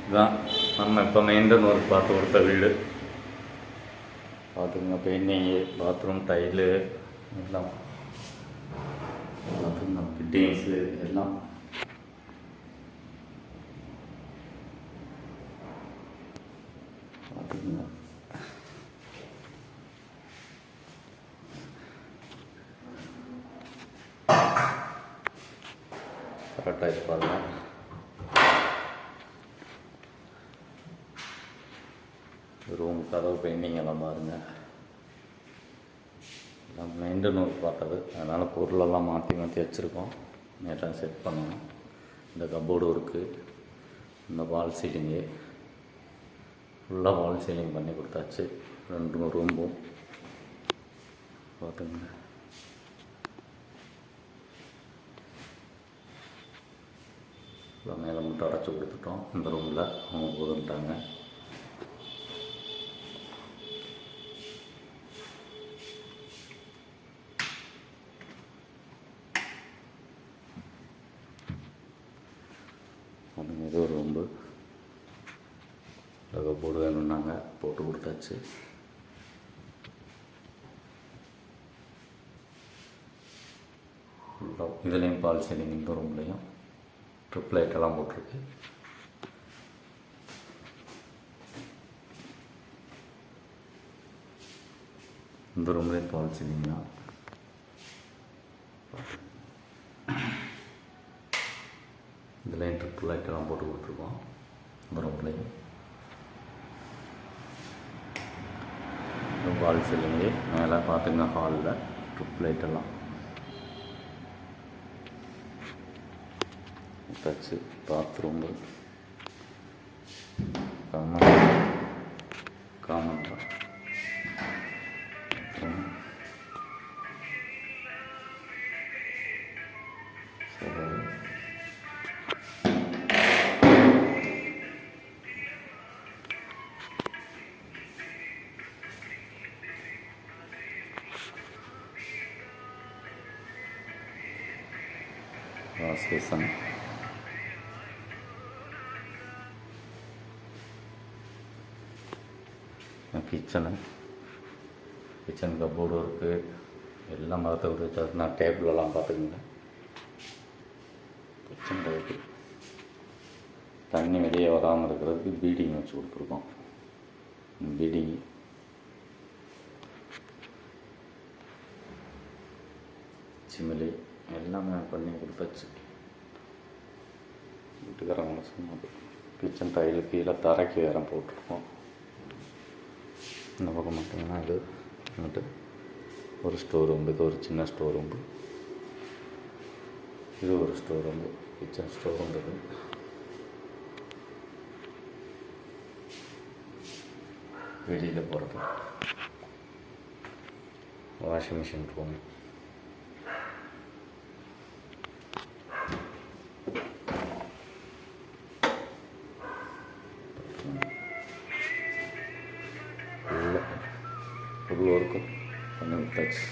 இதுதான் நம்ம இப்போ மெயின்டைன் ஒர்க் பார்த்து கொடுத்த வீடு. பார்த்துங்க, பெயிண்டிங்கு, பாத்ரூம் டைலு எல்லாம் பார்த்துங்க, ஃபிட்டிங்ஸு எல்லாம் பார்த்துக்குங்க. கரெக்டாக பாருங்கள். ரூம் கதவு பெயிண்டிங் எல்லாம் பாருங்கள். எல்லாம் மெயின்டைன் ஒர்க் பார்த்தது, அதனால் பொருளெல்லாம் மாற்றி மாற்றி வச்சுருக்கோம். நேராக செட் பண்ணணும். இந்த கப்போர்டு ஒர்க்கு, இந்த வால் சீலிங்கு ஃபுல்லாக வால் சீலிங் பண்ணி கொடுத்தாச்சு. 2 ரூமும் பார்த்துங்க. மேலே மட்டும் அடைச்சி கொடுத்துட்டோம். இந்த ரூமில் அவங்க போதுன்ட்டாங்க. அதுங்க இது ஒரு ரூம்பு. போர்டு வேணும்னாங்க, போட்டு கொடுத்தாச்சு. இதுலேயும் பால் சீலிங், இந்த ரூம்லேயும் ட்ரிப் லைட்டெல்லாம் போட்டிருக்கு. இந்த ரூம்லேயும் பால் சீலிங் தான். இதுலேயும் ட்ரிப் லைட்டெல்லாம் போட்டு கொடுத்துருக்கோம். இந்த ரூம்லேயும் பால் சீலிங்கு. மேலே பார்த்துங்க, ஹாலில் ட்ரிப் லைட்டெல்லாம் டச்சு. பாத்ரூம்பு common wash basin. Kitchen cupboard இருக்குது. எல்லாம் பார்த்து கொடுத்தா டேபிளெல்லாம் பார்த்துக்குங்க. கிச்சன் டேபிள் தண்ணி வெளியே வராமல் இருக்கிறதுக்கு பீடிங் வச்சு கொடுத்துருக்கோம். பீடிங் சிமிலி எல்லாமே பண்ணி கொடுத்தாச்சு. வீட்டுக்காரங்க சொன்னது. கிச்சன் டைலு கீழே தரைக்கு வேறு போட்டிருக்கோம். இந்த பக்கம் பார்த்தீங்கன்னா இது வந்துட்டு ஒரு ஸ்டோர் ரூம். இது ஒரு சின்ன ஸ்டோர் ரூம். இது ஒரு store room, kitchen store room. இது வெளியில் போகிறது வாஷிங் மிஷின் ரூம். ஃபுல் ஒர்க்கும் பண்ணி விட்டாச்சு.